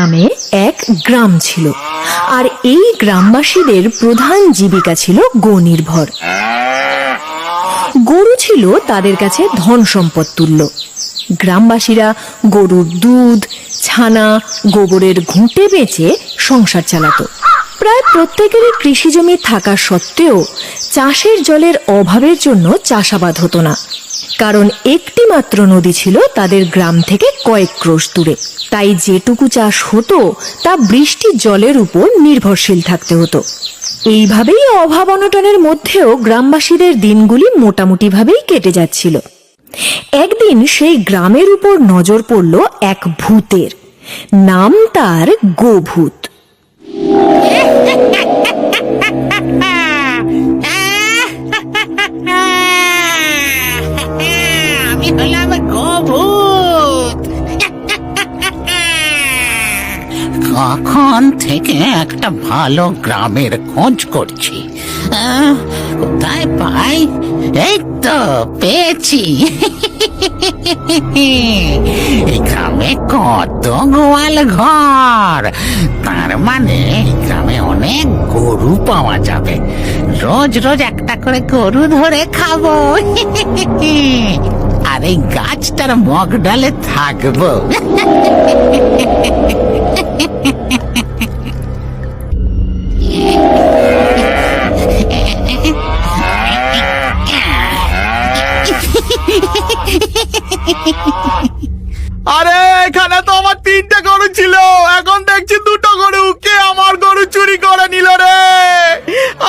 গ্রামে এক গ্রাম ছিল, আর এই গ্রামবাসীদের প্রধান জীবিকা ছিল গো নির্ভর। গরু ছিল তাদের কাছে ধন সম্পদ তুল্য। গ্রামবাসীরা গরুর দুধ, ছানা, গোবরের ঘুঁটে বেচে সংসার চালাতো। প্রায় প্রত্যেকেরই কৃষি জমি থাকা সত্ত্বেও চাষের জলের অভাবের জন্য চাষাবাদ হতো না, কারণ একটি মাত্র নদী ছিল তাদের গ্রাম থেকে কয়েক ক্রোশ দূরে। তাই যেটুকু চাষ হতো তা বৃষ্টির জলের উপর নির্ভরশীল থাকতে হতো। এইভাবেই অভাব অনটনের মধ্যেও গ্রামবাসীদের দিনগুলি মোটামুটি ভাবেই কেটে যাচ্ছিল। একদিন সেই গ্রামের উপর নজর পড়ল এক ভূতের। নাম তার গোভূত। আমি হলাম গোভূত। কখন থেকে একটা ভালো গ্রামের খোঁজ করছি, কোথায় পাই? এই তো পেয়েছি। এই গ্রামে কত গোয়াল ঘর, তার মানে এই গ্রামে অনেক গরু পাওয়া যাবে। রোজ রোজ একটা করে গরু ধরে খাবো, আর এই গাছটার মগ ডালে থাকবো। আরে এখানে তো আমার 3টে গরু ছিল, এখন দেখছি 2টো গরু। কে আমার গরু চুরি করে নিল রে?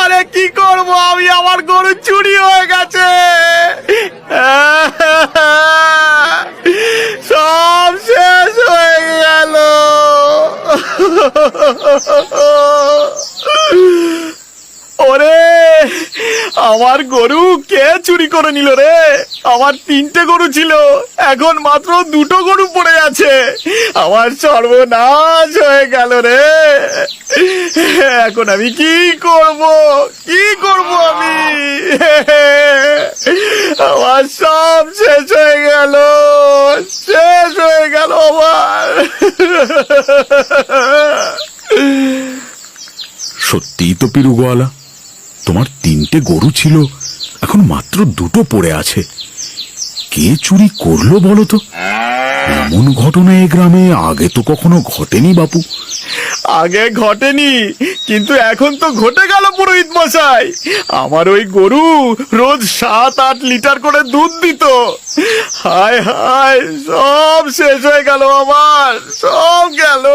আরে কি করব আমি, আমার গরু চুরি হয়ে গেছে। সব শেষ হয়ে গেল। ওরে আমার গরু কে চুরি করে নিল রে? আমার 3টে গরু ছিল, এখন মাত্র 2টো গরু পড়ে আছে। আমার সর্বনাশ হয়ে গেল রে। এখন আমি কি করব আমি? আমার সব শেষ হয়ে গেল আমার। সত্যিই তো পিরু গোয়ালা, তোমার 3টে গরু ছিল, এখন মাত্র 2টো পড়ে আছে। কে চুরি করলো বলো তো? এমন ঘটনা এই গ্রামে আগে তো কখনো ঘটেনি বাপু। আগে ঘটেনি, কিন্তু এখন তো ঘটে গেল পুরোহিত মশাই। আমার ওই গরু রোজ 7-8 লিটার করে দুধ দিত। হায় হায়, সব শেষ হয়ে গেল, আমার সব গেল।